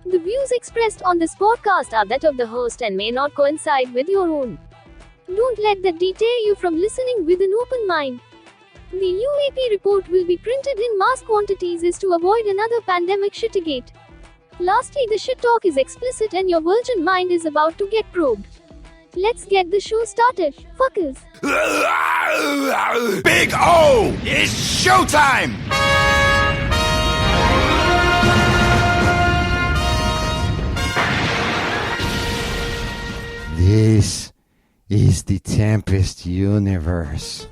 The views expressed on this podcast are that of the host and may not coincide with your own. Don't let that deter you from listening with an open mind. The UAP report will be printed in mass quantities is to avoid another pandemic shittigate. Lastly, the shit talk is explicit and your virgin mind is about to get probed. Let's get the show started, fuckers. Big O! It's showtime! This is the Tempest Universe.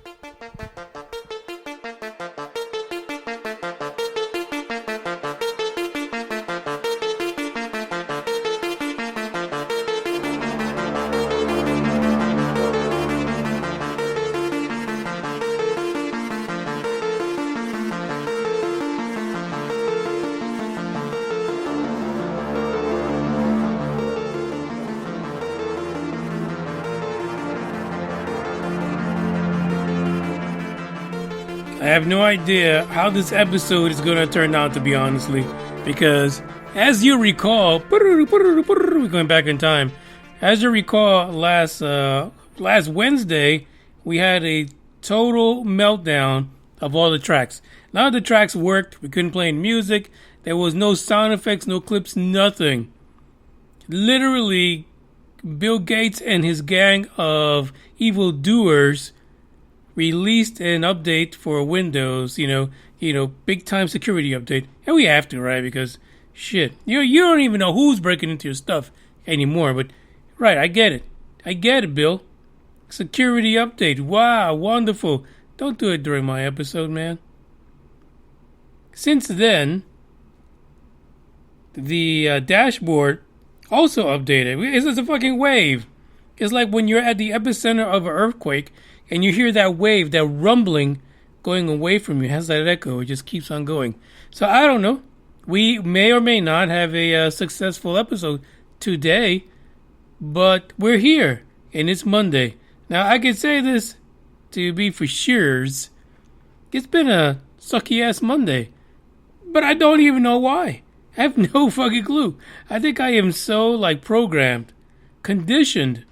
I have no idea how this episode is going to turn out, to be honestly, because as you recall, we're going back in time. As you recall, last Wednesday, we had a total meltdown of all the tracks. None of the tracks worked. We couldn't play any music. There was no sound effects, no clips, nothing. Literally, Bill Gates and his gang of evildoers released an update for Windows, big time security update. And we have to, right? Because shit, you don't even know who's breaking into your stuff anymore. But right, I get it, Bill. Security update. Wow, wonderful. Don't do it during my episode, man. Since then, the dashboard also updated. It's a fucking wave. It's like when you're at the epicenter of an earthquake and you hear that wave, that rumbling going away from you. It has that echo. It just keeps on going. So I don't know. We may or may not have a successful episode today, but we're here, and it's Monday. Now, I can say this to be for sure's. It's been a sucky-ass Monday, but I don't even know why. I have no fucking clue. I think I am so, programmed, conditioned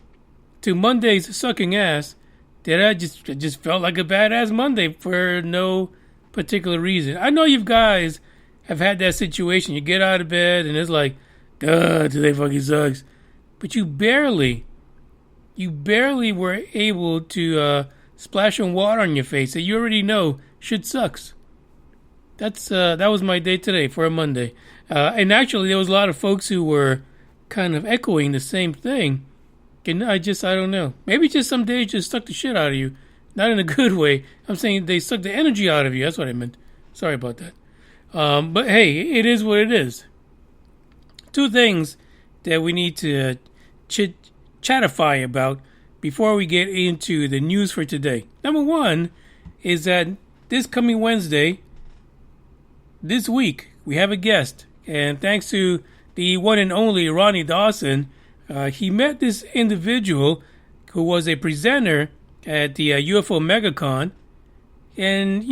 to Monday's sucking ass, that I just felt like a badass Monday for no particular reason. I know you guys have had that situation. You get out of bed and it's like, God, today fucking sucks. But you barely were able to splash some water on your face. So you already know shit sucks. That was my day today for a Monday. And actually, there was a lot of folks who were kind of echoing the same thing. And I don't know. Maybe just some days just suck the shit out of you. Not in a good way. I'm saying they suck the energy out of you. That's what I meant. Sorry about that. But hey, it is what it is. Two things that we need to chatify about before we get into the news for today. Number one is that this coming Wednesday, this week, we have a guest. And thanks to the one and only Ronnie Dawson, he met this individual who was a presenter at the UFO MegaCon. And,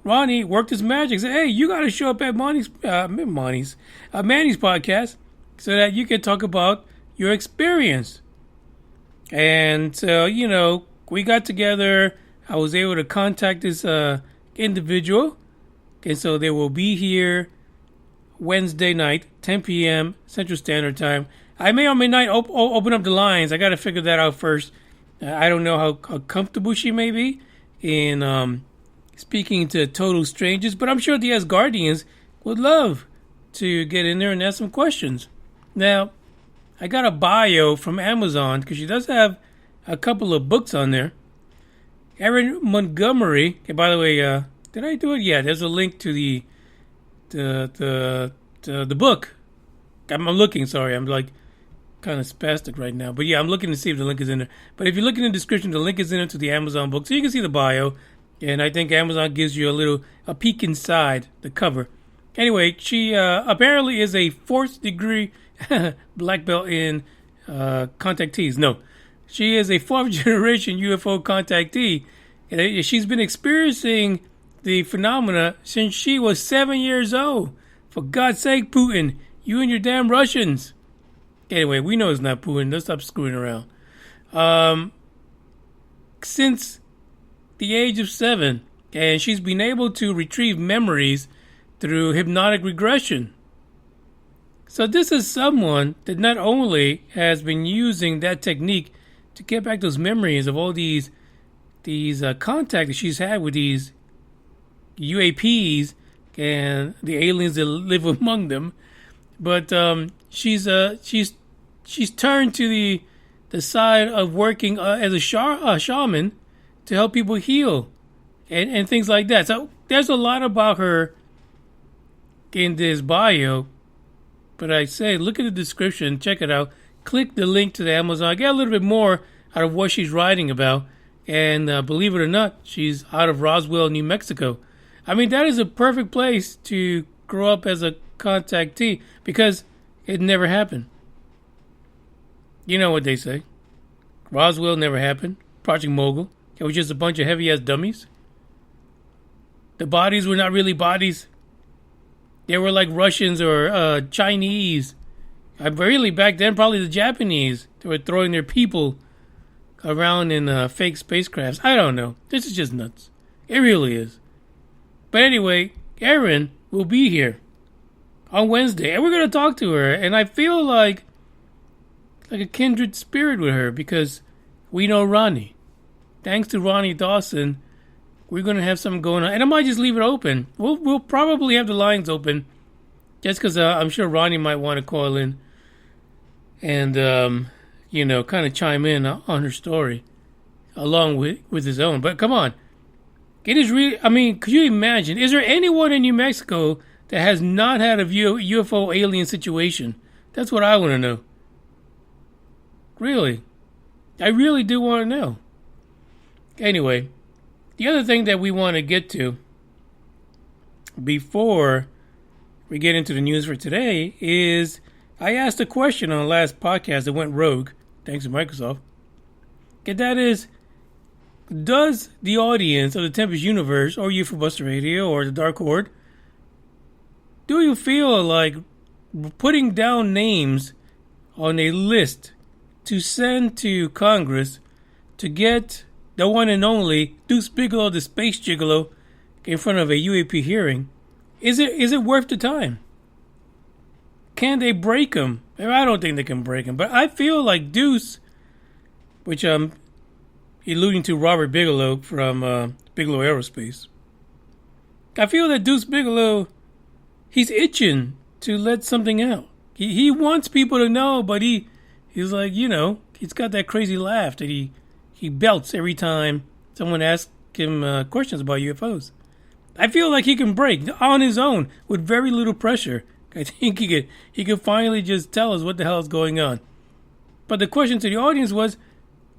Ronnie worked his magic. Said, hey, you got to show up at Manny's podcast so that you can talk about your experience. And so, we got together. I was able to contact this individual. And so they will be here Wednesday night, 10 p.m. Central Standard Time. I may or may not open up the lines. I got to figure that out first. I don't know how comfortable she may be in speaking to total strangers, but I'm sure the Asgardians would love to get in there and ask some questions. Now, I got a bio from Amazon because she does have a couple of books on there. Erin Montgomery. And by the way, did I do it? Yeah, there's a link to the book. I'm looking. Sorry, I'm kind of spastic right now. But yeah, I'm looking to see if the link is in there. But if you look in the description, the link is in there to the Amazon book. So you can see the bio. And I think Amazon gives you a peek inside the cover. Anyway, she apparently is a 4th degree black belt in contactees. No, she is a 4th generation UFO contactee. And she's been experiencing the phenomena since she was 7 years old. For God's sake, Putin, You and your damn Russians. Anyway, we know it's not Putin. Let's stop screwing around. Since the age of 7, and she's been able to retrieve memories through hypnotic regression. So this is someone that not only has been using that technique to get back those memories of all these contacts that she's had with these UAPs and the aliens that live among them, but she's turned to the side of working as a shaman to help people heal and things like that. So there's a lot about her in this bio, but I say look at the description, check it out, click the link to the Amazon, get a little bit more out of what she's writing about, and believe it or not, she's out of Roswell, New Mexico. I mean, that is a perfect place to grow up as a contactee because it never happened. You know what they say. Roswell never happened. Project Mogul. It was just a bunch of heavy-ass dummies. The bodies were not really bodies. They were like Russians or Chinese. Really, back then, probably the Japanese. They were throwing their people around in fake spacecrafts. I don't know. This is just nuts. It really is. But anyway, Erin will be here on Wednesday, and we're going to talk to her. And I feel like a kindred spirit with her because we know Ronnie. Thanks to Ronnie Dawson, we're going to have something going on. And I might just leave it open. We'll probably have the lines open just because I'm sure Ronnie might want to call in and, kind of chime in on her story along with his own. But come on. It is really, I mean, could you imagine? Is there anyone in New Mexico that has not had a UFO alien situation? That's what I want to know. Really. I really do want to know. Anyway, the other thing that we want to get to before we get into the news for today is I asked a question on the last podcast that went rogue, thanks to Microsoft. And that is, does the audience of the Tempest Universe or UFO Buster Radio or the Dark Horde, do you feel like putting down names on a list to send to Congress to get the one and only Deuce Bigelow, the Space Gigolo, in front of a UAP hearing? Is it worth the time? Can they break him? I don't think they can break him, but I feel like Deuce, which I'm alluding to Robert Bigelow from Bigelow Aerospace. I feel that Deuce Bigelow, he's itching to let something out. He wants people to know, but he's like, he's got that crazy laugh that he belts every time someone asks him questions about UFOs. I feel like he can break on his own with very little pressure. I think he could finally just tell us what the hell is going on. But the question to the audience was,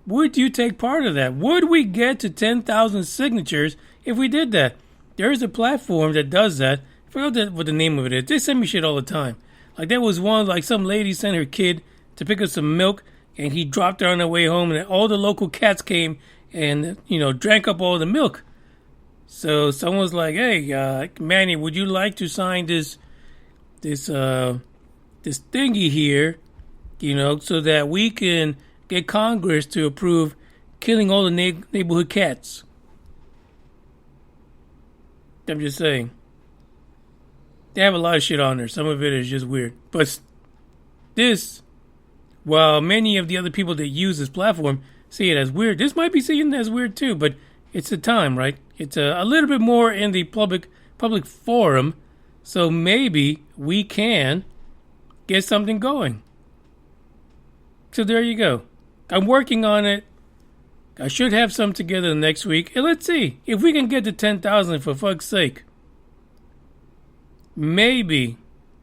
would you take part of that? Would we get to 10,000 signatures if we did that? There is a platform that does that. I forgot what the name of it is. They send me shit all the time. Like there was one, like some lady sent her kid to pick up some milk, and he dropped her on the way home, and all the local cats came and, drank up all the milk. So someone was like, hey, Manny, would you like to sign this thingy here, so that we can get Congress to approve killing all the neighborhood cats? I'm just saying. They have a lot of shit on there. Some of it is just weird. But this, while many of the other people that use this platform see it as weird, this might be seen as weird too, but it's the time, right? It's a little bit more in the public forum, so maybe we can get something going. So there you go. I'm working on it. I should have some together next week. And let's see if we can get to 10,000 for fuck's sake. Maybe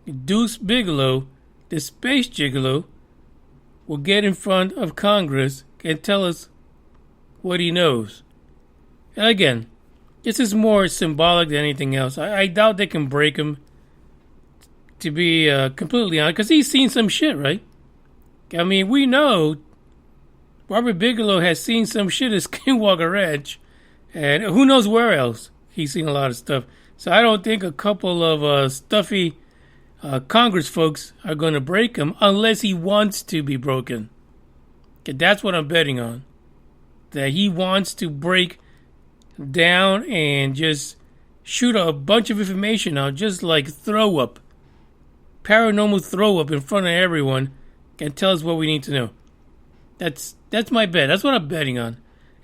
Deuce Bigelow, the Space Gigolo, will get in front of Congress and tell us what he knows. And again, this is more symbolic than anything else. I doubt they can break him, to be completely honest, because he's seen some shit, right? I mean, we know Robert Bigelow has seen some shit at Skinwalker Ranch, and who knows where else. He's seen a lot of stuff. So I don't think a couple of stuffy Congress folks are going to break him unless he wants to be broken. Okay, that's what I'm betting on. That he wants to break down and just shoot a bunch of information out, just like throw up. Paranormal throw up in front of everyone and tell us what we need to know. That's my bet. That's what I'm betting on.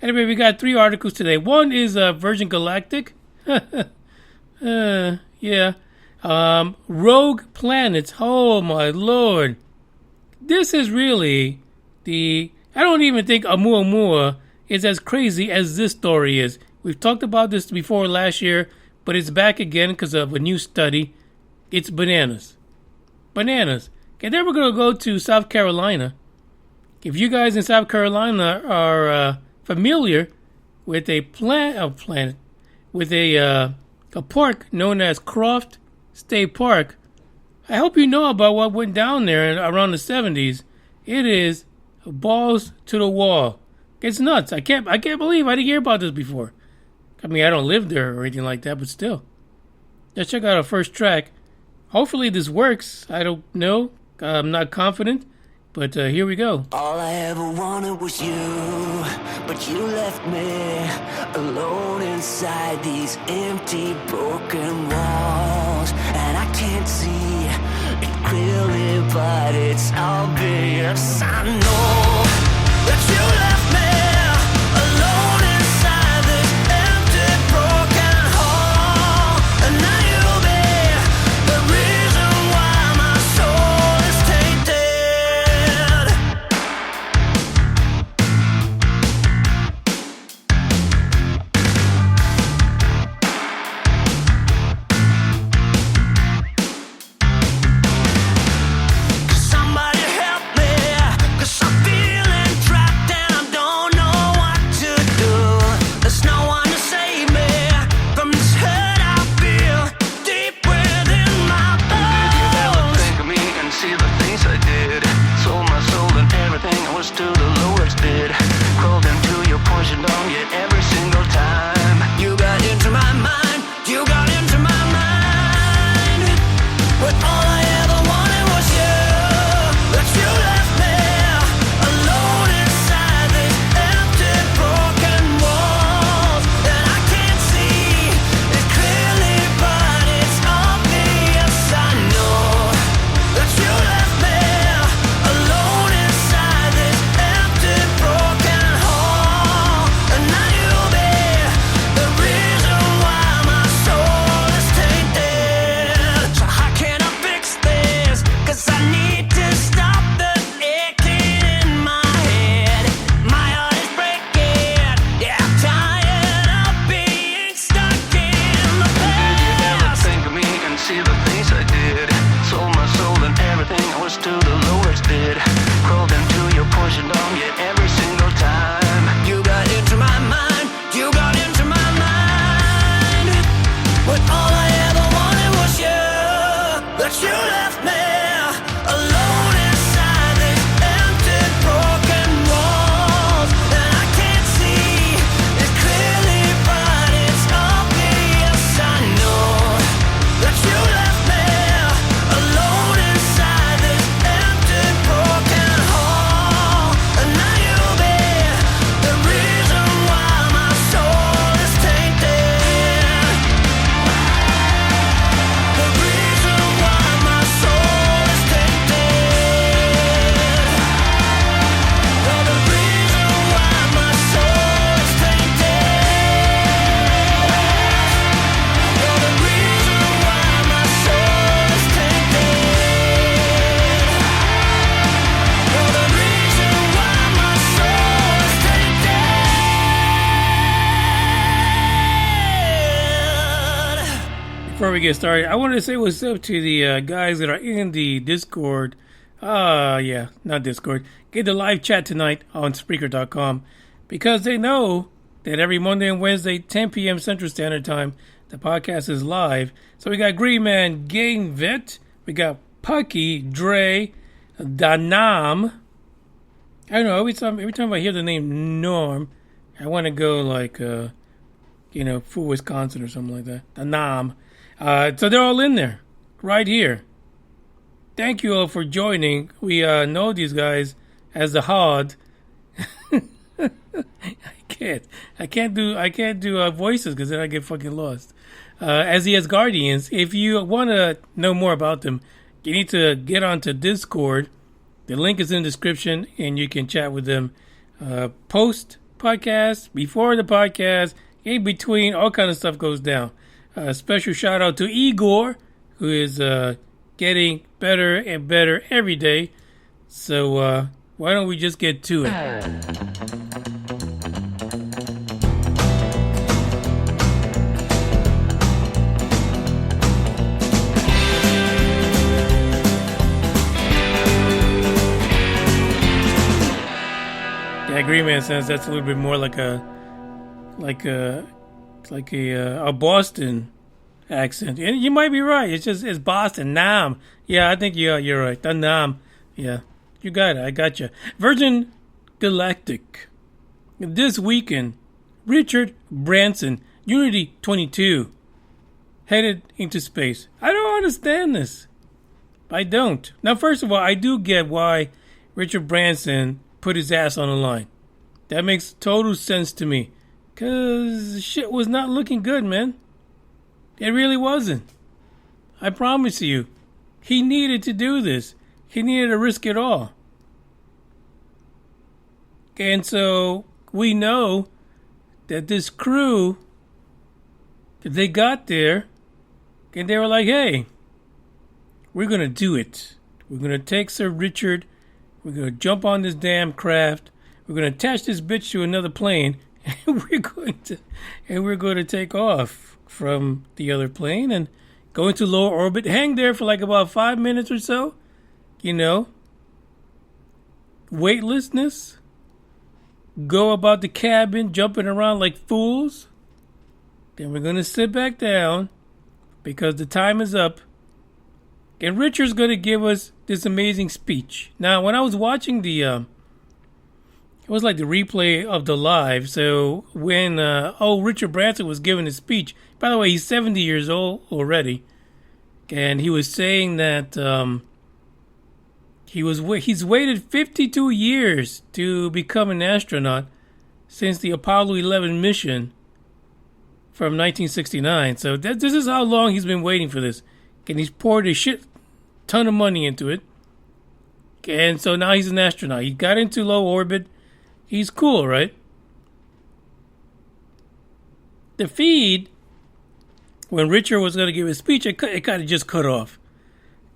Anyway, we got 3 articles today. One is Virgin Galactic. Yeah. Rogue planets. Oh my lord. This is really I don't even think Oumuamua is as crazy as this story is. We've talked about this before last year, but it's back again because of a new study. It's bananas. Bananas. Okay, then we're going to go to South Carolina. If you guys in South Carolina are familiar with a planet, with a park known as Croft State Park, I hope you know about what went down there around the 70s. It is balls to the wall. It's nuts. I can't believe I didn't hear about this before. I mean, I don't live there or anything like that, but still. Let's check out our first track. Hopefully this works. I don't know. I'm not confident. But here we go. All I ever wanted was you, but you left me alone inside these empty, broken walls. And I can't see it clearly, but it's obvious. I know that you left me alone inside this empty, broken hall. And now you'll be the reason why my soul is tainted. Somebody help me, 'cause I'm feeling trapped and I don't know what to do. There's no one to save me from this hurt I feel deep within my bones. Did you ever think of me and see the things I did? Sold my soul and everything I was to the lowest bid. Crawled into your poison dome yet every single time. You got into my mind, you got into my mind. But all I ever wanted was you. But you left me alone inside these empty, broken walls. And I can't see it clearly, but it's obvious. I know that you left me alone inside this empty, broken hall. And now you'll be the reason why my soul is tainted. So how can I fix this? 'Cause I need to stop the aching in my head. My heart is breaking. Yeah, I'm tired of being stuck in the past. Did you ever think of me and see the things I did? Sold my soul and everything I was to the lowest bid. Crawled into your poison dome yet every single time. You got into my mind, you got into my mind. But all I ever wanted was you. But you left me alone inside these empty, broken walls. And I can't see it clearly, but it's obvious. I know that you left me alone inside this empty, broken hall. And now you'll be the reason why my soul is tainted. The reason why my soul is tainted. You're the reason why my soul is tainted. You're the reason why my soul is tainted. You're the reason why my soul is tainted. Before we get started, I wanted to say what's up to the guys that are in the Discord. Yeah, not Discord. Get the live chat tonight on Spreaker.com because they know that every Monday and Wednesday, 10 p.m. Central Standard Time, the podcast is live. So we got Green Man, Gang Vet, we got Pucky, Dre, Danam. I don't know, every time I hear the name Norm, I want to go like, full Wisconsin or something like that. Danam. So they're all in there, right here. thank you all for joining. We know these guys as the Hod. I can't do voices because then I get fucking lost. As the Asgardians, if you want to know more about them, you need to get onto Discord. The link is in the description, and you can chat with them post podcast, before the podcast, in between. All kind of stuff goes down. Special shout out to Igor, who is getting better and better every day. So why don't we just get to it? Yeah, Green Man says that's a little bit more like a Boston accent. And you might be right. It's Boston. Nam. Yeah, I think you're right. The Nam. Yeah, you got it. I got you. Virgin Galactic. This weekend, Richard Branson, Unity 22, headed into space. I don't understand this. I don't. Now, first of all, I do get why Richard Branson put his ass on the line. That makes total sense to me. Because shit was not looking good, man. It really wasn't. I promise you. He needed to do this. He needed to risk it all. And so we know that this crew, they got there and they were like, hey, we're going to do it. We're going to take Sir Richard. We're going to jump on this damn craft. We're going to attach this bitch to another plane. And we're going to take off from the other plane and go into low orbit. Hang there for like about 5 minutes or so. You know. Weightlessness. Go about the cabin jumping around like fools. Then we're going to sit back down because the time is up. And Richard's going to give us this amazing speech. Now, when I was watching it was like the replay of the live. So when, Richard Branson was giving his speech. By the way, he's 70 years old already. And he was saying that he's waited 52 years to become an astronaut since the Apollo 11 mission from 1969. So this is how long he's been waiting for this. And he's poured a shit ton of money into it. And so now he's an astronaut. He got into low orbit. He's cool, right? The feed, when Richard was going to give his speech, it kind of just cut off.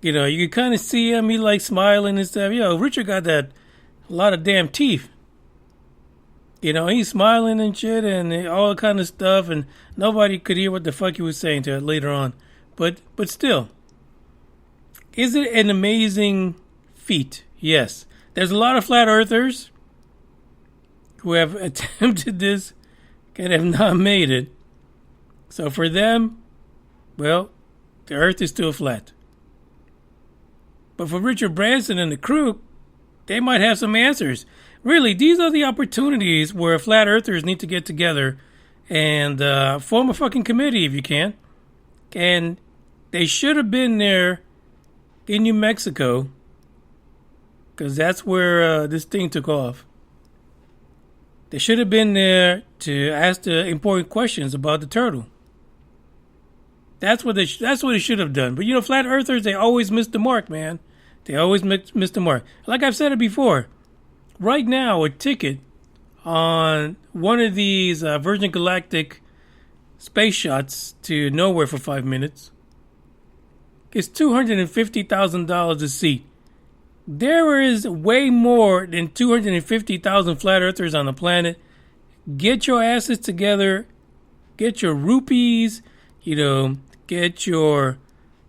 You know, you could kind of see him. He like smiling and stuff. You know, Richard got a lot of damn teeth. You know, he's smiling and shit and all kind of stuff. And nobody could hear what the fuck he was saying to it later on. But still, is it an amazing feat? Yes. There's a lot of flat earthers who have attempted this and have not made it. So for them, well, the earth is still flat. But for Richard Branson and the crew, they might have some answers. Really, these are the opportunities where flat earthers need to get together and form a fucking committee if you can. And they should have been there in New Mexico because that's where this thing took off. They should have been there to ask the important questions about the turtle. That's what they should have done. But you know, flat earthers, they always miss the mark, man. They always miss the mark. Like I've said it before, right now a ticket on one of these Virgin Galactic space shots to nowhere for 5 minutes is $250,000 a seat. There is way more than 250,000 flat earthers on the planet. Get your asses together. Get your rupees. You know, get your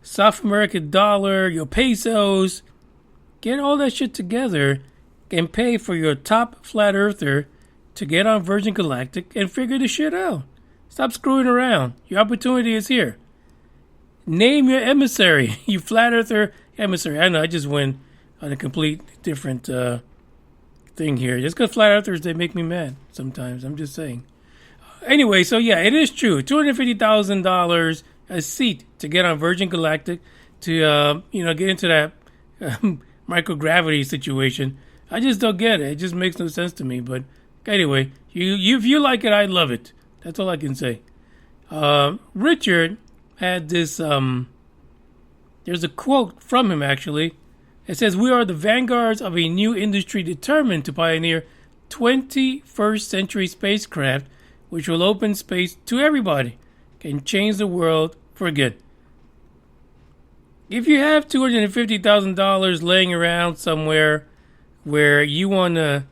South American dollar, your pesos. Get all that shit together and pay for your top flat earther to get on Virgin Galactic and figure the shit out. Stop screwing around. Your opportunity is here. Name your emissary, you flat earther emissary. I know I just went on a complete different thing here. Just because flat earthers, they make me mad sometimes. I'm just saying. Anyway, so yeah, it is true. $250,000 a seat to get on Virgin Galactic to get into that microgravity situation. I just don't get it. It just makes no sense to me. But anyway, if you like it, I love it. That's all I can say. Richard had this. There's a quote from him actually. It says, "We are the vanguards of a new industry determined to pioneer 21st century spacecraft, which will open space to everybody and change the world for good." If you have $250,000 laying around somewhere where you want to,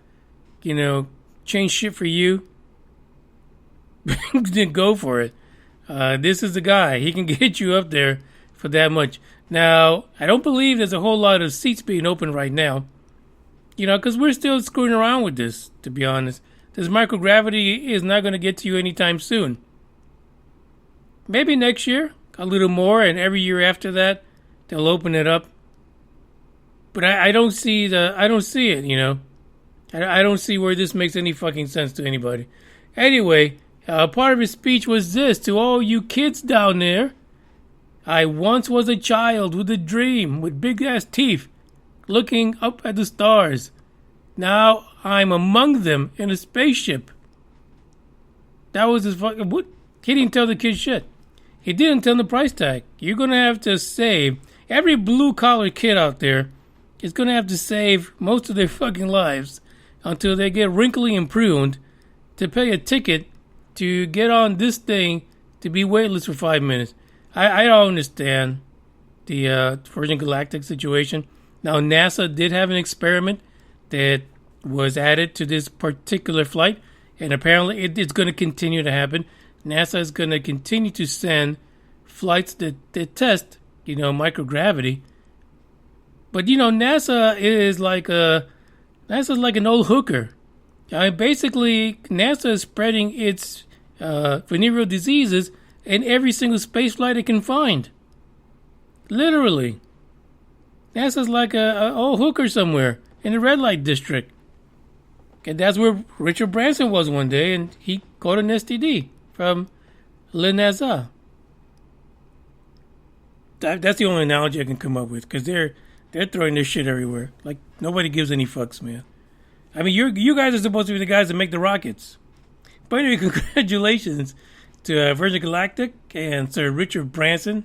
change shit for you, then go for it. This is the guy. He can get you up there for that much. Now, I don't believe there's a whole lot of seats being open right now. Because we're still screwing around with this, to be honest. This microgravity is not going to get to you anytime soon. Maybe next year, a little more, and every year after that, they'll open it up. But I don't see it, I don't see where this makes any fucking sense to anybody. Anyway, part of his speech was this: to all you kids down there, I once was a child with a dream, with big-ass teeth, looking up at the stars. Now I'm among them in a spaceship. That was his fucking... What? He didn't tell the kids shit. He didn't tell the price tag. You're going to have to save... Every blue-collar kid out there is going to have to save most of their fucking lives until they get wrinkly and pruned to pay a ticket to get on this thing to be weightless for 5 minutes. I don't understand the Virgin Galactic situation. Now, NASA did have an experiment that was added to this particular flight, and apparently it's going to continue to happen. NASA is going to continue to send flights that test, microgravity. But, NASA is like an old hooker. Basically, NASA is spreading its venereal diseases in every single space flight it can find. Literally. NASA's like a old hooker somewhere in the red light district. And that's where Richard Branson was one day, and he caught an STD from NASA. That's the only analogy I can come up with, because they're throwing this shit everywhere. Like, nobody gives any fucks, man. I mean, you guys are supposed to be the guys that make the rockets. But anyway, congratulations to Virgin Galactic and Sir Richard Branson,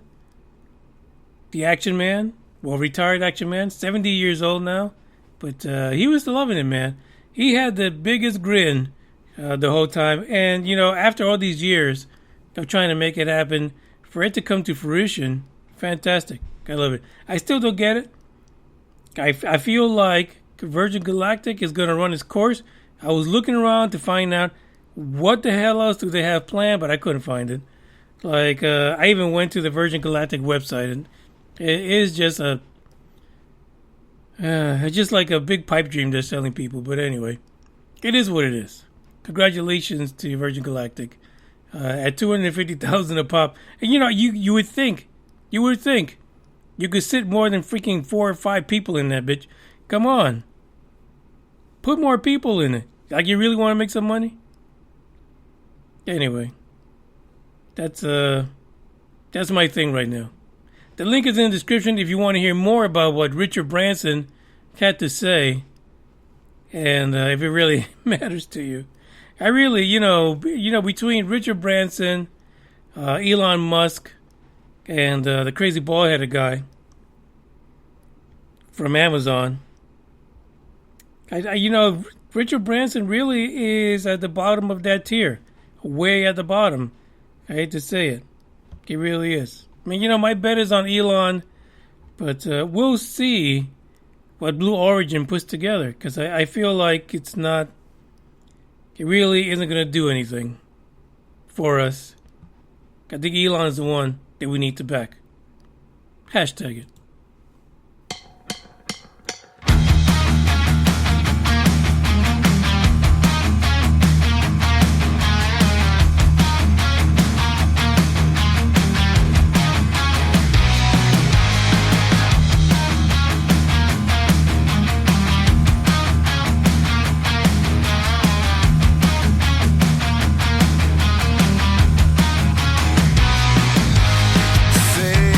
the Action Man. Well, retired Action Man, 70 years old now. But he was loving it, man. He had the biggest grin the whole time. And, after all these years of trying to make it happen, for it to come to fruition, fantastic. I love it. I still don't get it. I feel like Virgin Galactic is going to run its course. I was looking around to find out what the hell else do they have planned, but I couldn't find it. Like, I even went to the Virgin Galactic website, and it is just it's just like a big pipe dream they're selling people. But anyway, it is what it is. Congratulations to Virgin Galactic at $250,000 a pop. And you would think you could sit more than freaking 4 or 5 people in that bitch. Come on, put more people in it. Like, you really want to make some money? Anyway, that's my thing right now. The link is in the description if you want to hear more about what Richard Branson had to say, and if it really matters to you. I really, between Richard Branson, Elon Musk, and the crazy bald-headed guy from Amazon, Richard Branson really is at the bottom of that tier. Way at the bottom. I hate to say it. He really is. I mean, my bet is on Elon, but we'll see what Blue Origin puts together, because I feel like it really isn't going to do anything for us. I think Elon is the one that we need to back. Hashtag it. Savior,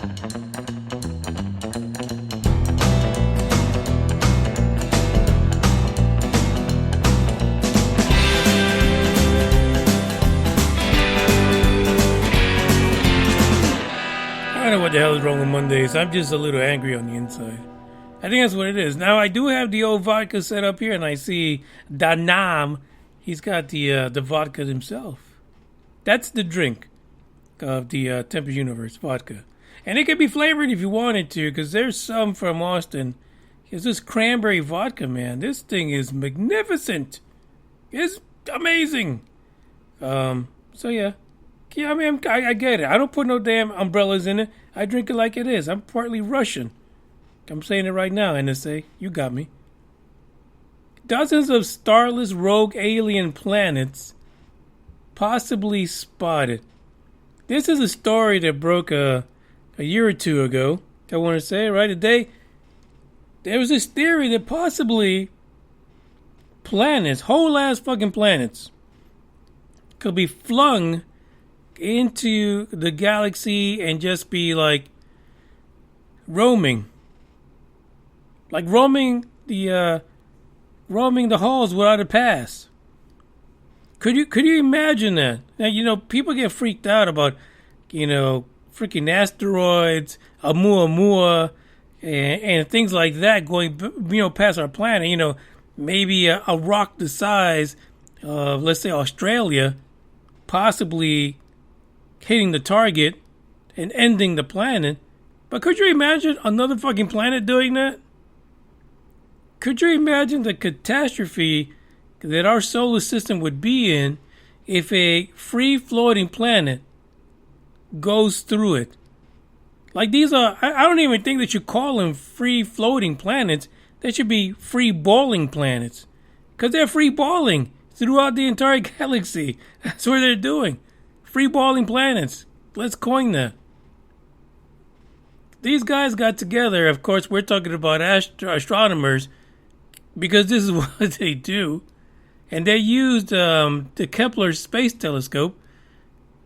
I don't know what the hell is wrong with Mondays. I'm just a little angry on the inside. I think that's what it is. Now, I do have the old vodka set up here, and I see Danam. He's got the vodka himself. That's the drink of the Tempest Universe vodka. And it can be flavored if you wanted to, because there's some from Austin. It's this cranberry vodka, man. This thing is magnificent. It's amazing. So, yeah. Yeah, I mean, I get it. I don't put no damn umbrellas in it. I drink it like it is. I'm partly Russian. I'm saying it right now, NSA. You got me. Dozens of starless rogue alien planets possibly spotted. This is a story that broke a year or two ago. I want to say, right? Today, there was this theory that possibly planets, whole ass fucking planets, could be flung into the galaxy and just be like roaming the halls without a pass. Could you imagine that? Now, people get freaked out about freaking asteroids, Oumuamua, and things like that going past our planet. Maybe a rock the size of, let's say, Australia possibly hitting the target and ending the planet. But could you imagine another fucking planet doing that? Could you imagine the catastrophe that our solar system would be in if a free-floating planet goes through it? Like, these are, I don't even think that you call them free-floating planets. They should be free-balling planets. Because they're free-balling throughout the entire galaxy. That's what they're doing. Free-balling planets. Let's coin that. These guys got together. Of course, we're talking about astronomers, because this is what they do. And they used the Kepler Space Telescope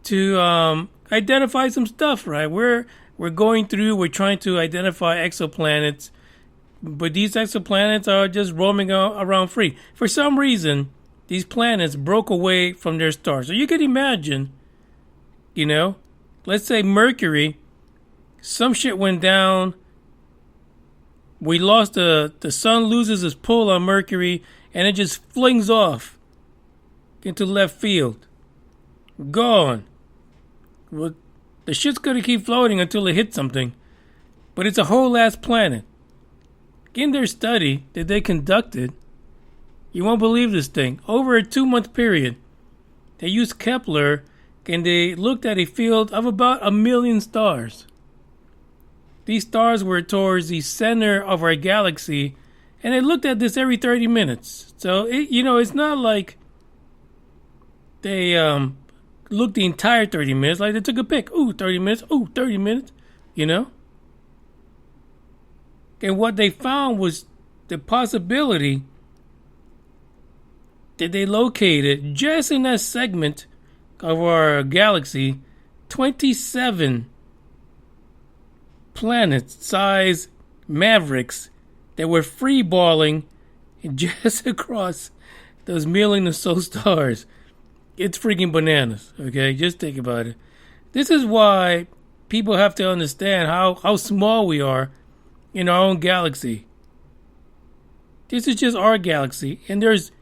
to identify some stuff, right? We're trying to identify exoplanets, but these exoplanets are just roaming around free. For some reason, these planets broke away from their stars. So you can imagine, let's say Mercury, some shit went down. We lost the sun loses its pull on Mercury, and it just flings off into left field. Gone. Well, the shit's gonna keep floating until it hits something. But it's a whole ass planet. In their study that they conducted, you won't believe this thing, over a 2-month period, they used Kepler and they looked at a field of about 1 million stars. These stars were towards the center of our galaxy, and they looked at this every 30 minutes. So, it's not like they looked the entire 30 minutes, like they took a pick. Ooh, 30 minutes. Ooh, 30 minutes. And what they found was the possibility that they located, just in that segment of our galaxy, 27 planet-sized mavericks that were free-balling just across those million or so stars. It's freaking bananas, okay? Just think about it. This is why people have to understand how small we are in our own galaxy. This is just our galaxy, and there's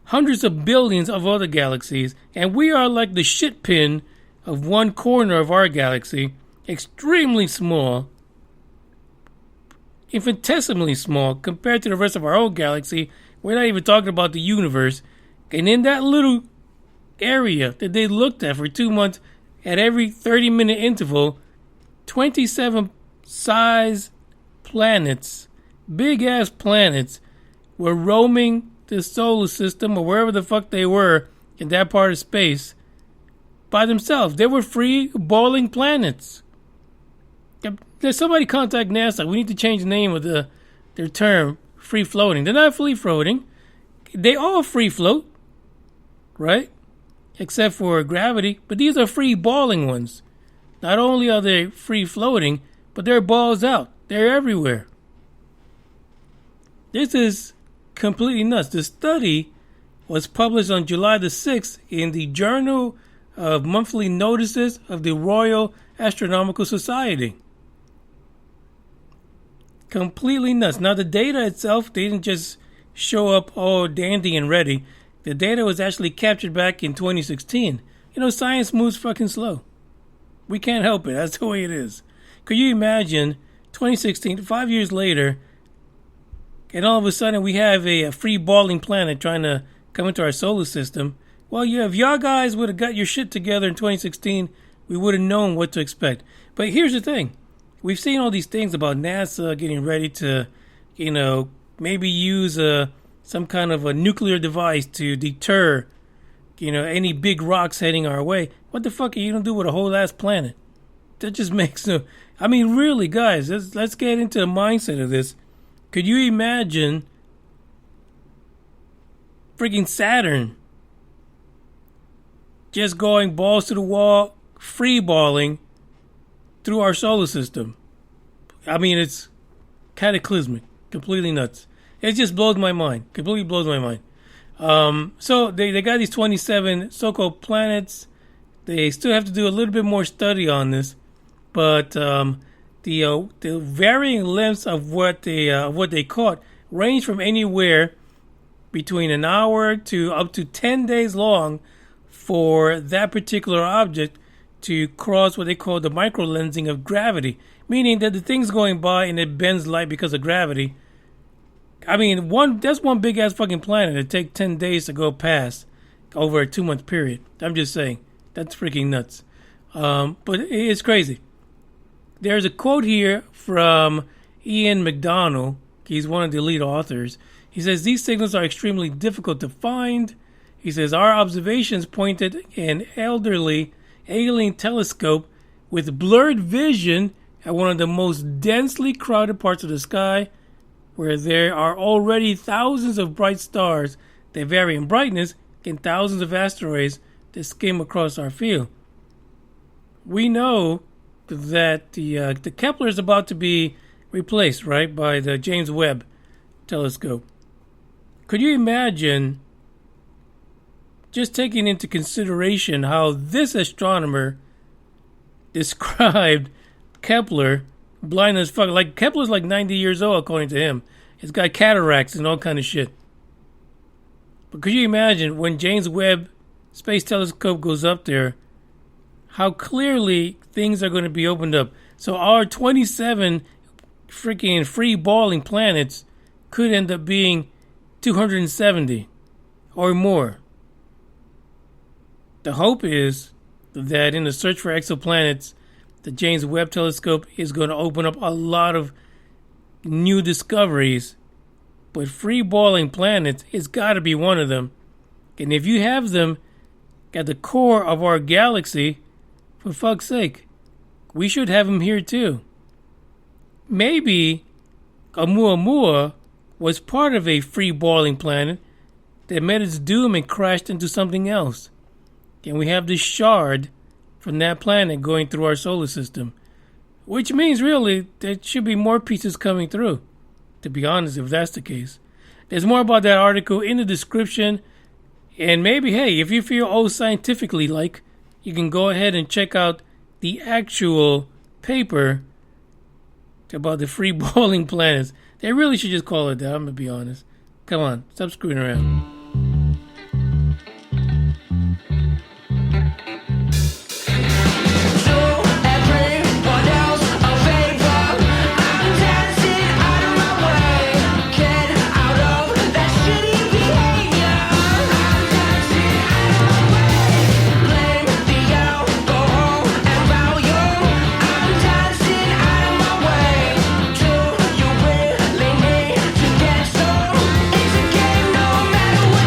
hundreds of billions of other galaxies, and we are like the shit pin of one corner of our galaxy, extremely small, infinitesimally small compared to the rest of our own galaxy. We're not even talking about the universe. And in that little area that they looked at for 2 months, at every 30-minute interval, 27 size planets, big-ass planets, were roaming the solar system or wherever the fuck they were in that part of space by themselves. They were free-balling planets. There's somebody contact NASA. We need to change the name of their term, free floating. They're not free floating. They all free float, right? Except for gravity. But these are free balling ones. Not only are they free floating, but they're balls out. They're everywhere. This is completely nuts. The study was published on July the 6th in the Journal of Monthly Notices of the Royal Astronomical Society. Completely nuts. Now, the data itself didn't just show up all dandy and ready. The data was actually captured back in 2016. You know, science moves fucking slow. We can't help it. That's the way it is. Could you imagine 2016, 5 years later, and all of a sudden we have a free balling planet trying to come into our solar system? Well, yeah, if y'all guys would have got your shit together in 2016, we would have known what to expect. But here's the thing. We've seen all these things about NASA getting ready to, you know, maybe use some kind of a nuclear device to deter, you know, any big rocks heading our way. What the fuck are you going to do with a whole ass planet? That just makes no... I mean, really, guys, let's get into the mindset of this. Could you imagine freaking Saturn just going balls to the wall, free balling through our solar system? I mean, it's cataclysmic, completely nuts. It just blows my mind, completely blows my mind. So they got these 27 so-called planets. They still have to do a little bit more study on this, but the varying lengths of what they caught range from anywhere between an hour to up to 10 days long for that particular object to cross what they call the microlensing of gravity, meaning that the thing's going by and it bends light because of gravity. I mean, that's one big ass fucking planet. It take 10 days to go past over a 2-month period. I'm just saying, that's freaking nuts. But it's crazy. There's a quote here from Ian McDonald. He's one of the lead authors. He says, these signals are extremely difficult to find. He says, our observations pointed an elderly alien telescope with blurred vision at one of the most densely crowded parts of the sky, where there are already thousands of bright stars that vary in brightness and thousands of asteroids that skim across our field. We know that the Kepler is about to be replaced, right, by the James Webb telescope. Could you imagine just taking into consideration how this astronomer described Kepler, blind as fuck? Like, Kepler's like 90 years old, according to him. He's got cataracts and all kind of shit. But could you imagine when James Webb Space Telescope goes up there, how clearly things are going to be opened up? So our 27 freaking free balling planets could end up being 270 or more. The hope is that in the search for exoplanets, the James Webb Telescope is going to open up a lot of new discoveries. But free balling planets, it's got to be one of them. And if you have them at the core of our galaxy, for fuck's sake, we should have them here too. Maybe Oumuamua was part of a free balling planet that met its doom and crashed into something else. And we have this shard from that planet going through our solar system. Which means, really, there should be more pieces coming through, to be honest, if that's the case. There's more about that article in the description. And maybe, hey, if you feel scientifically like, you can go ahead and check out the actual paper about the free balling planets. They really should just call it that, I'm going to be honest. Come on, stop screwing around. Matter what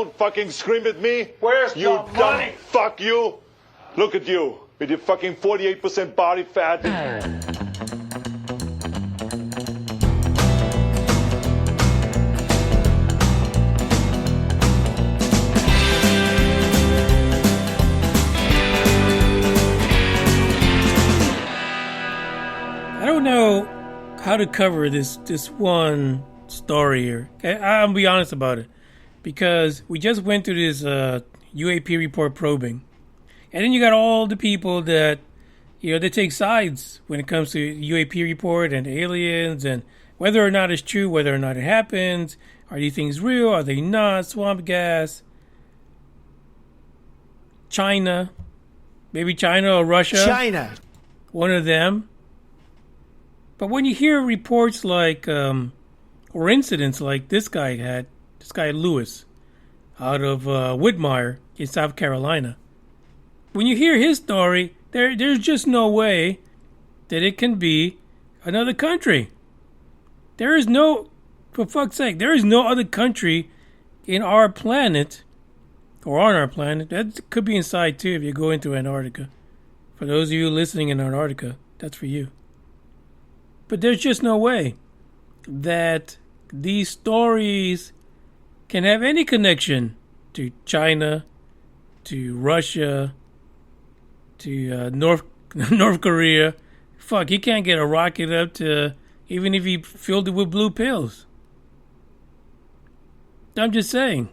don't fucking scream at me. Where's you the dumb money? fuck you. Look at you with your fucking 48% body fat. I don't know how to cover this one story here. I'll be honest about it, because we just went through this UAP report probing, and then you got all the people that they take sides when it comes to UAP report and aliens and whether or not it's true, whether or not it happens. Are these things real? Are they not? Swamp gas. China, maybe China or Russia. China. One of them. But when you hear reports like, or incidents like this guy Lewis, out of Whitmire in South Carolina, when you hear his story, there's just no way that it can be another country. There is no, for fuck's sake, there is no other country in our planet, or on our planet. That could be inside too if you go into Antarctica. For those of you listening in Antarctica, that's for you. But there's just no way that these stories can have any connection to China, to Russia, to North Korea. Fuck, he can't get a rocket up to, even if he filled it with blue pills. I'm just saying.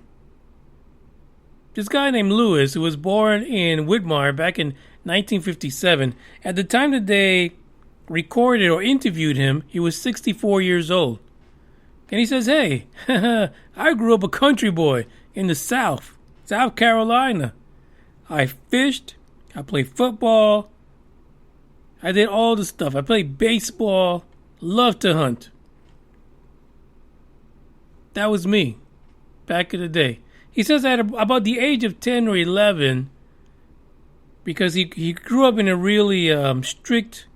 This guy named Lewis, who was born in Whitmire back in 1957, at the time that they recorded or interviewed him, he was 64 years old. And he says, hey, I grew up a country boy in the South Carolina. I fished, I played football, I did all the stuff. I played baseball, loved to hunt. That was me, back in the day. He says at about the age of 10 or 11, because he grew up in a really strict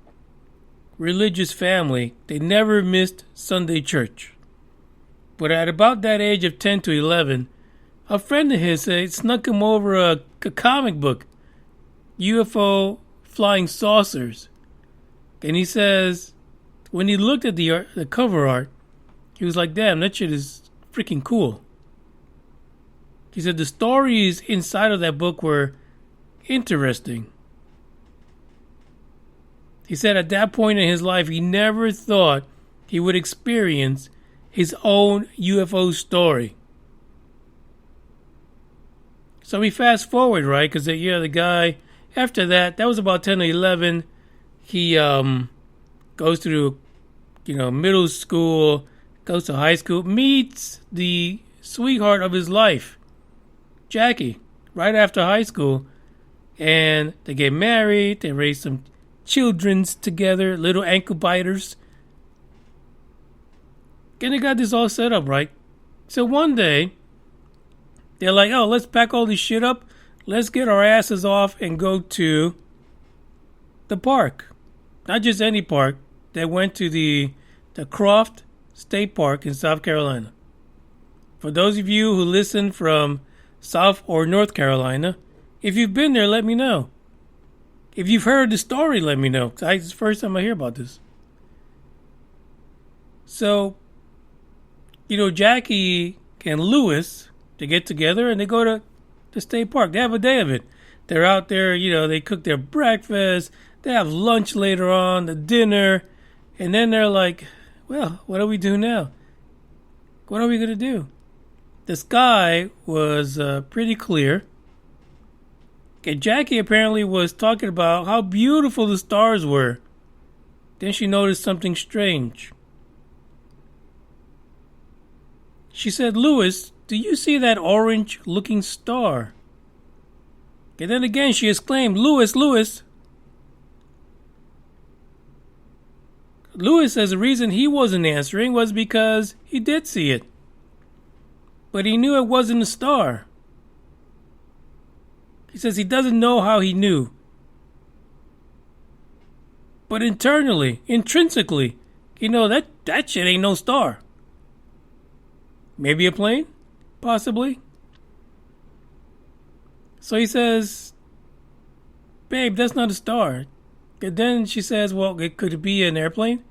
religious family, they never missed Sunday church. But at about that age of 10 to 11, a friend of his snuck him over a comic book, UFO Flying Saucers. And he says, when he looked at the cover art, he was like, damn, that shit is freaking cool. He said the stories inside of that book were interesting. He said at that point in his life, he never thought he would experience his own UFO story. So we fast forward, right? Because the guy, after that was about 10 or 11. He goes through, middle school, goes to high school, meets the sweetheart of his life, Jackie, right after high school. And they get married, they raise some children's together, little ankle biters. And they got this all set up, right? So one day, they're like, oh, let's pack all this shit up. Let's get our asses off and go to the park. Not just any park. They went to the Croft State Park in South Carolina. For those of you who listen from South or North Carolina, if you've been there, let me know. If you've heard the story, let me know. It's the first time I hear about this. So, Jackie and Lewis, they get together and they go to the state park. They have a day of it. They're out there, they cook their breakfast. They have lunch later on, the dinner. And then they're like, well, what do we do now? What are we going to do? The sky was pretty clear. Okay, Jackie apparently was talking about how beautiful the stars were. Then she noticed something strange. She said, Lewis, do you see that orange-looking star? And then again she exclaimed, Lewis, Lewis. Lewis says the reason he wasn't answering was because he did see it. But he knew it wasn't a star. He says he doesn't know how he knew. But internally, intrinsically, that shit ain't no star. Maybe a plane? Possibly. So he says, babe, that's not a star. And then she says, well, could it be an airplane?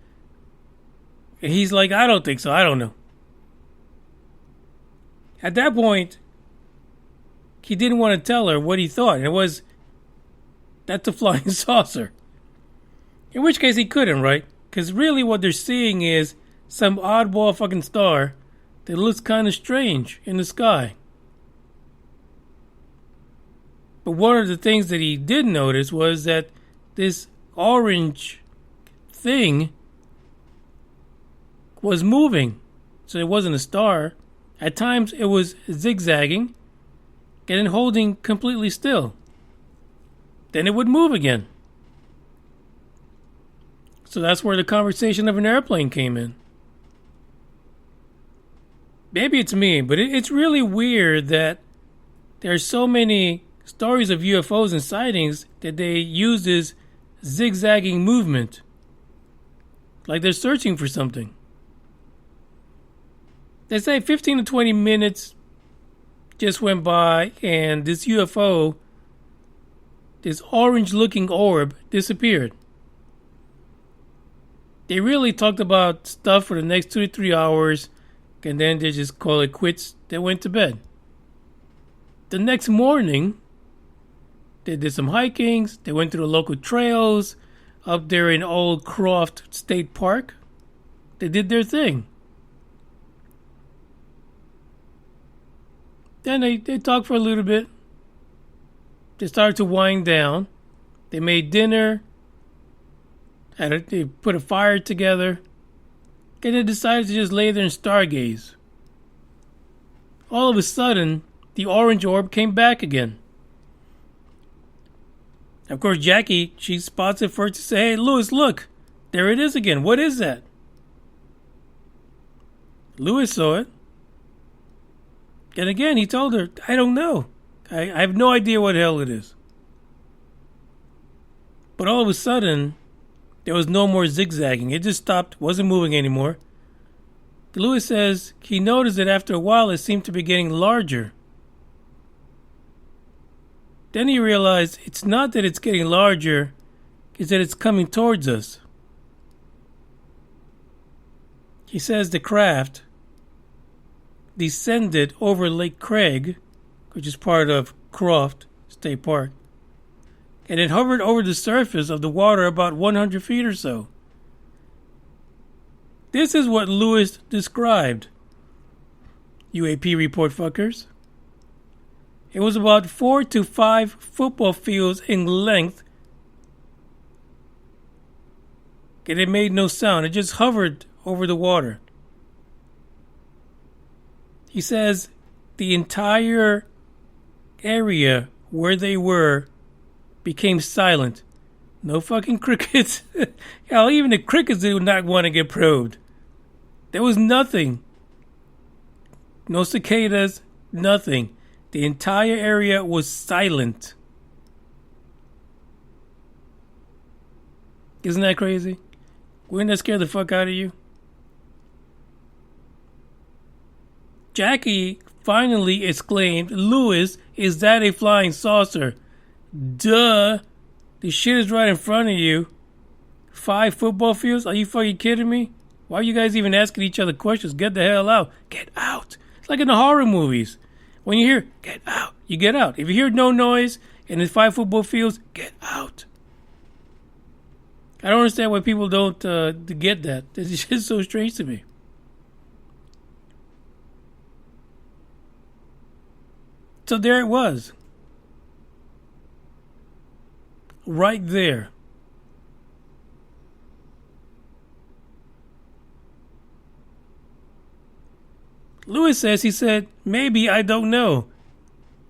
And he's like, I don't think so. I don't know. At that point, he didn't want to tell her what he thought. It was, that's a flying saucer. In which case he couldn't, right? Because really what they're seeing is some oddball fucking star that looks kind of strange in the sky. But one of the things that he did notice was that this orange thing was moving. So it wasn't a star. At times it was zigzagging and then holding completely still. Then it would move again. So that's where the conversation of an airplane came in. Maybe it's me, but it's really weird that there are so many stories of UFOs and sightings that they use this zigzagging movement. Like they're searching for something. They say 15 to 20 minutes just went by and this UFO, this orange looking orb, disappeared. They really talked about stuff for the next 2 to 3 hours and then they just call it quits. They went to bed. The next morning, they did some hikings. They went to the local trails up there in old Croft State Park. They did their thing. Then they talked for a little bit. They started to wind down. They made dinner. They put a fire together. And they decided to just lay there and stargaze. All of a sudden, the orange orb came back again. Of course, Jackie, she spots it first to say, hey, Lewis, look. There it is again. What is that? Lewis saw it. And again, he told her, I don't know. I have no idea what the hell it is. But all of a sudden, there was no more zigzagging. It just stopped, wasn't moving anymore. Lewis says he noticed that after a while it seemed to be getting larger. Then he realized it's not that it's getting larger, it's that it's coming towards us. He says the craft descended over Lake Craig, which is part of Croft State Park, and it hovered over the surface of the water about 100 feet or so. This is what Lewis described. UAP report fuckers. It was about 4 to 5 football fields in length. And it made no sound. It just hovered over the water. He says the entire area where they were became silent. No fucking crickets. Hell, even the crickets did not want to get probed. There was nothing. No cicadas, nothing. The entire area was silent. Isn't that crazy? Wouldn't that scare the fuck out of you? Jackie finally exclaimed, Lewis, is that a flying saucer? Duh. The shit is right in front of you. 5 football fields? Are you fucking kidding me? Why are you guys even asking each other questions? Get the hell out. Get out. It's like in the horror movies. When you hear, get out, you get out. If you hear no noise and there's 5 football fields, get out. I don't understand why people don't get that. It's just so strange to me. So there it was. Right there. Lewis says, he said, maybe, I don't know.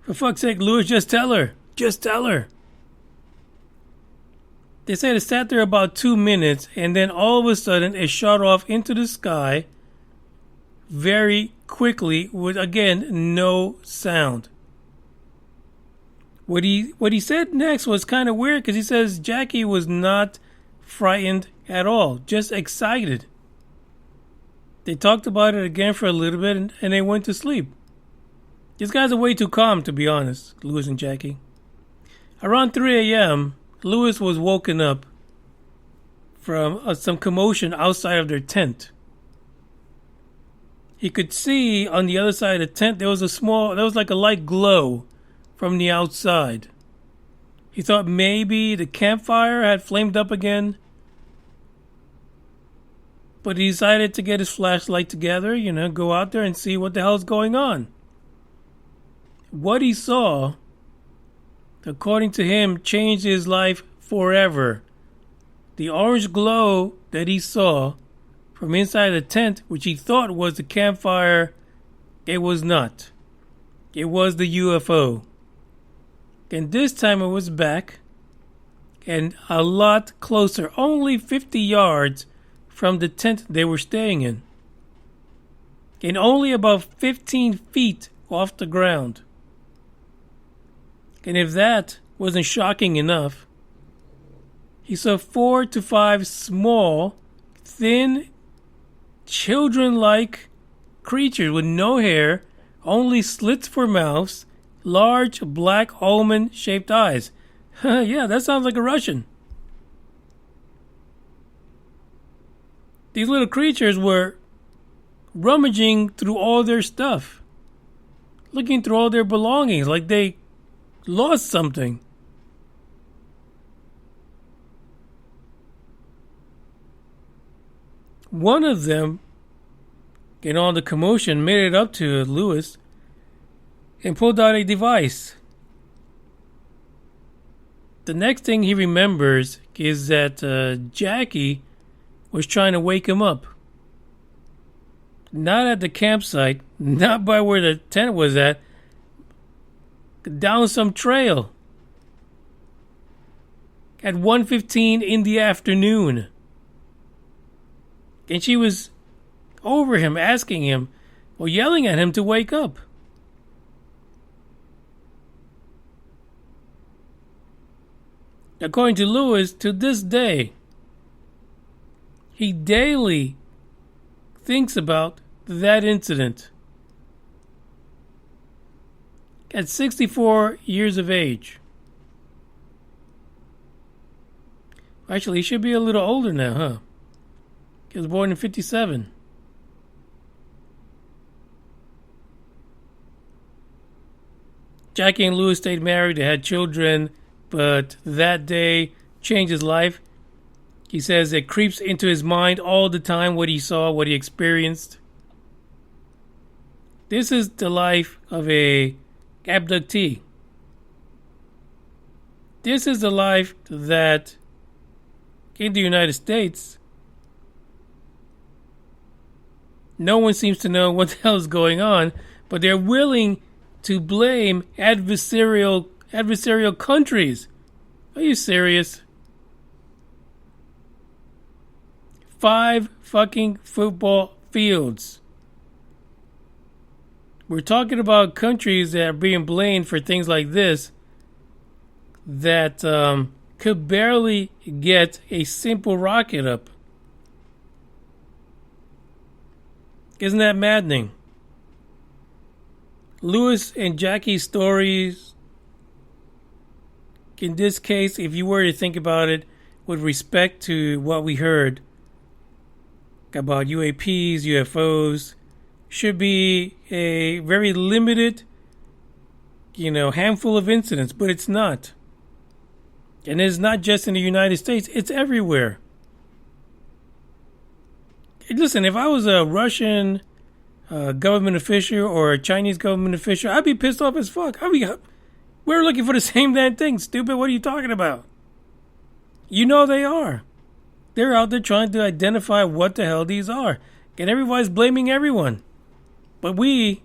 For fuck's sake, Lewis, just tell her. Just tell her. They said it sat there about 2 minutes, and then all of a sudden it shot off into the sky very quickly with, again, no sound. What he said next was kind of weird because he says Jackie was not frightened at all, just excited. They talked about it again for a little bit and they went to sleep. These guys are way too calm, to be honest, Lewis and Jackie. Around 3 a.m., Lewis was woken up from some commotion outside of their tent. He could see on the other side of the tent there was like a light glow from the outside. He thought maybe the campfire had flamed up again. But he decided to get his flashlight together, go out there and see what the hell's going on. What he saw, according to him, changed his life forever. The orange glow that he saw from inside the tent, which he thought was the campfire, it was not. It was the UFO. And this time it was back and a lot closer, only 50 yards from the tent they were staying in. And only about 15 feet off the ground. And if that wasn't shocking enough, he saw 4 to 5 small, thin, children-like creatures with no hair, only slits for mouths, large black almond-shaped eyes. Yeah, that sounds like a Russian. These little creatures were rummaging through all their stuff, looking through all their belongings like they lost something. One of them, in all the commotion, made it up to Lewis and pulled out a device. The next thing he remembers is that Jackie was trying to wake him up. Not at the campsite, not by where the tent was at, down some trail at 1:15 in the afternoon. And she was over him, asking him, or yelling at him to wake up. According to Lewis, to this day, he daily thinks about that incident. At 64 years of age. Actually, he should be a little older now, huh? He was born in 57. Jackie and Lewis stayed married. They had children, but that day changed his life. He says it creeps into his mind all the time, what he saw, what he experienced. This is the life of a abductee. This is the life that in the United States, no one seems to know what the hell is going on, but they're willing to blame adversarial countries. Are you serious? 5 fucking football fields. We're talking about countries that are being blamed for things like this that could barely get a simple rocket up. Isn't that maddening? Lewis and Jackie's stories, in this case, if you were to think about it with respect to what we heard about UAPs, UFOs, should be a very limited, handful of incidents, but it's not. And it's not just in the United States, it's everywhere. Listen, if I was a Russian government official or a Chinese government official, I'd be pissed off as fuck. We're looking for the same damn thing, stupid. What are you talking about? You know they are. They're out there trying to identify what the hell these are. And everybody's blaming everyone. But we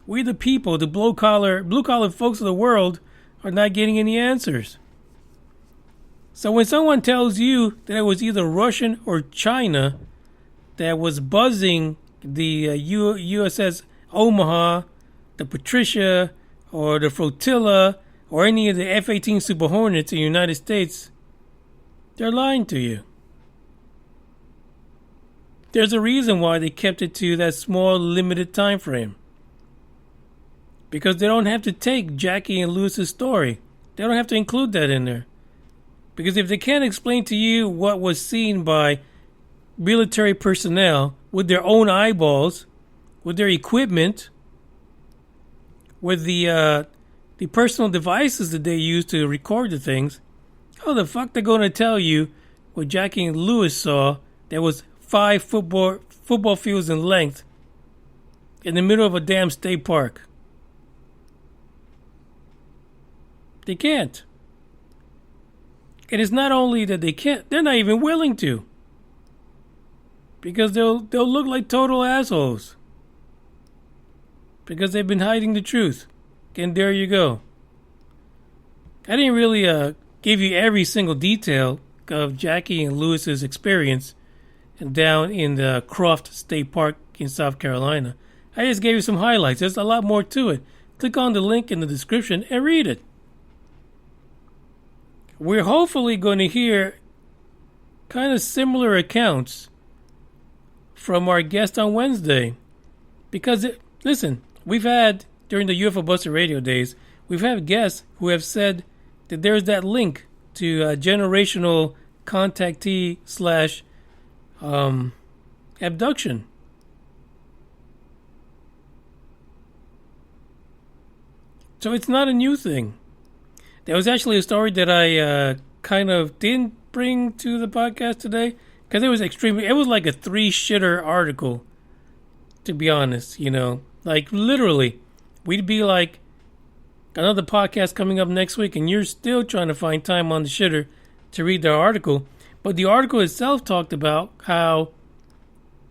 the people, the blue collar folks of the world, are not getting any answers. So when someone tells you that it was either Russian or China that was buzzing the USS Omaha, the Patricia, or the Flotilla, or any of the F-18 Super Hornets in the United States, they're lying to you. There's a reason why they kept it to that small, limited time frame. because they don't have to take Jackie and Lewis's story. They don't have to include that in there. Because if they can't explain to you what was seen by military personnel with their own eyeballs, with their equipment, with the personal devices that they use to record the things, how the fuck they're going to tell you what Jackie and Lewis saw that was 5 football fields in length in the middle of a damn state park? They can't. And it's not only that they can't, they're not even willing to. Because they'll look like total assholes. Because they've been hiding the truth. And there you go. I didn't really give you every single detail of Jackie and Lewis's experience down in the Croft State Park in South Carolina. I just gave you some highlights. There's a lot more to it. Click on the link in the description and read it. We're hopefully going to hear kind of similar accounts from our guest on Wednesday. Because, listen, we've had, during the UFO Buster Radio days, we've had guests who have said that there's that link to generational contactee / abduction. So it's not a new thing. There was actually a story that I kind of didn't bring to the podcast today because it was it was like a 3-shitter article, to be honest, you know. Like, literally, we'd be like, another podcast coming up next week, and you're still trying to find time on the shitter to read the article. But the article itself talked about how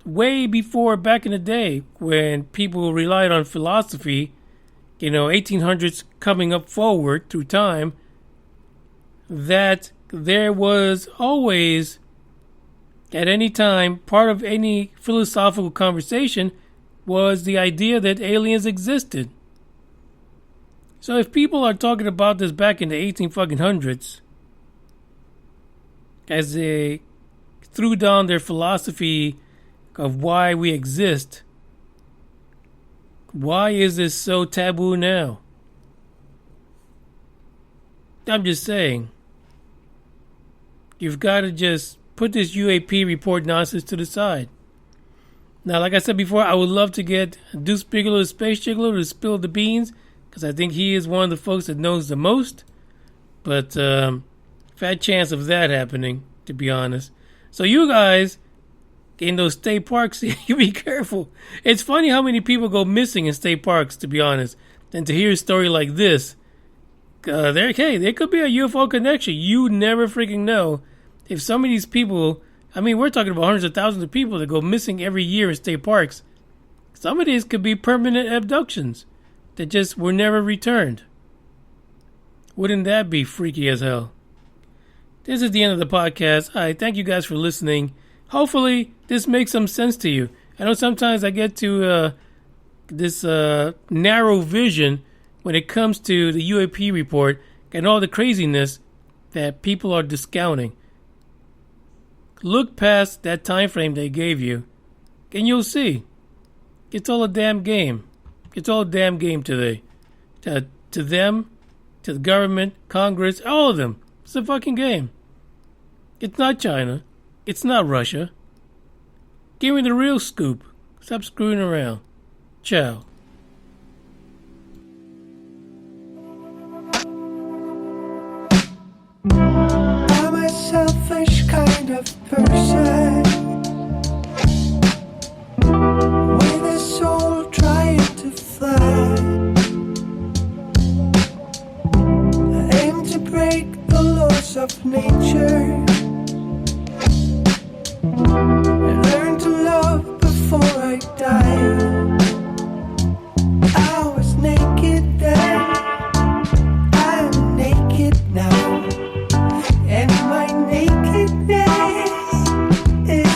way before, back in the day, when people relied on philosophy, 1800s coming up forward through time, that there was always, at any time, part of any philosophical conversation was the idea that aliens existed. So if people are talking about this back in the 1800s, as they threw down their philosophy of why we exist, why is this so taboo now? I'm just saying, you've got to just put this UAP report nonsense to the side. Now, like I said before, I would love to get Deuce Bigelow, Space Gigolo, to spill the beans, because I think he is one of the folks that knows the most. But fat chance of that happening, to be honest. So you guys in those state parks, you be careful. It's funny how many people go missing in state parks, to be honest. And to hear a story like this, there could be a UFO connection. You never freaking know. If some of these people, we're talking about hundreds of thousands of people that go missing every year in state parks. Some of these could be permanent abductions that just were never returned. Wouldn't that be freaky as hell? This is the end of the podcast. I thank you guys for listening. Hopefully, this makes some sense to you. I know sometimes I get to this narrow vision when it comes to the UAP report and all the craziness that people are discounting. Look past that time frame they gave you, and you'll see. It's all a damn game. It's all a damn game today. To them, to the government, Congress, all of them. It's a fucking game. It's not China. It's not Russia. Give me the real scoop. Stop screwing around. Ciao. I'm a selfish kind of person with a soul trying to fly. I aim to break the laws of nature and learn to love before I die. I was naked then, I'm naked now, and my nakedness is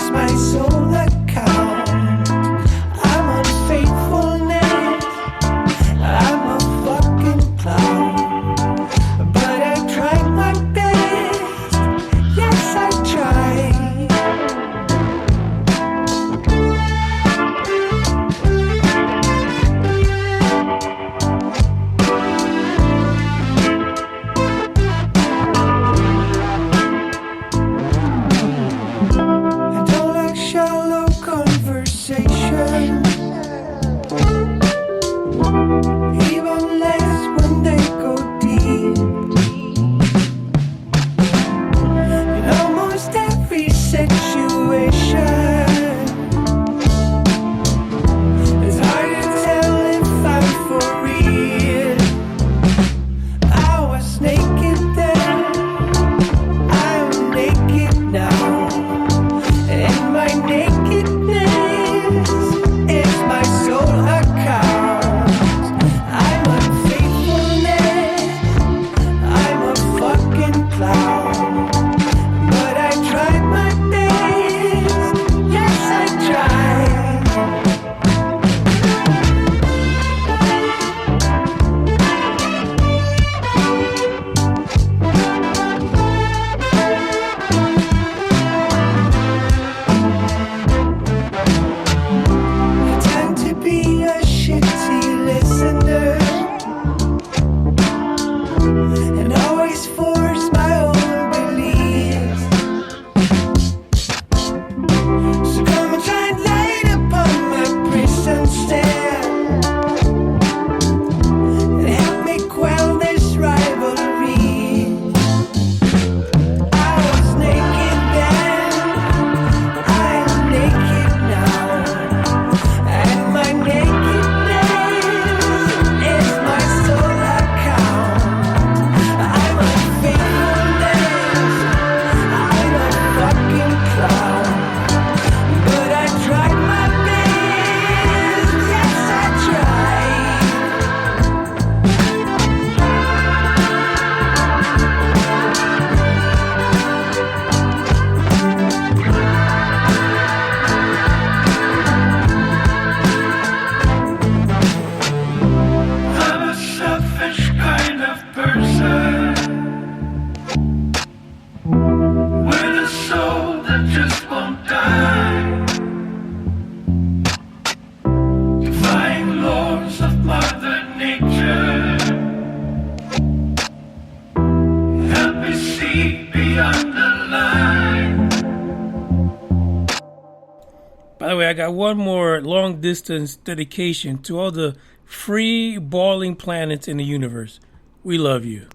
way, I got one more long distance dedication to all the free balling planets in the universe. We love you.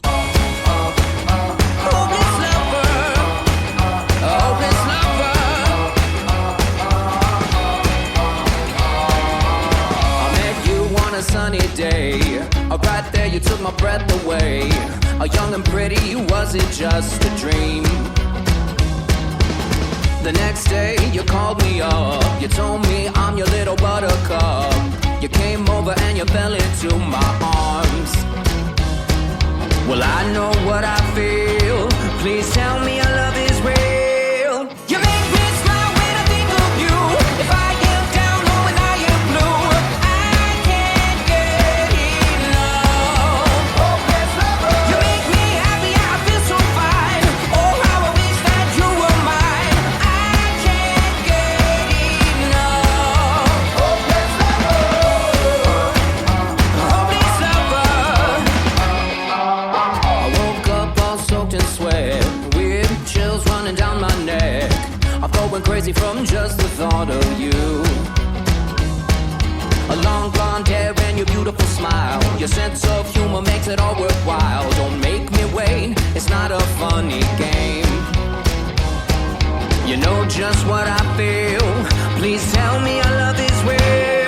A sunny day, right there you took my breath away. Young and pretty, was it just a dream? The next day you called me up, you told me I'm your little buttercup. You came over and you fell into my arms. Well, I know what I feel. Please tell me your love is real. You make me smile when I think of you. If I am down or when I am blue, I can't get enough. You make me happy, I feel so fine. Oh, how I wish that you were mine. I can't get enough. Hopeless lover. I woke up all soaked in sweat, weird chills running down my neck. I'm going crazy from just the thought of you. A long blonde hair and your beautiful smile. Your sense of humor makes it all worthwhile. Don't make me wait, it's not a funny game. You know just what I feel. Please tell me your love is real.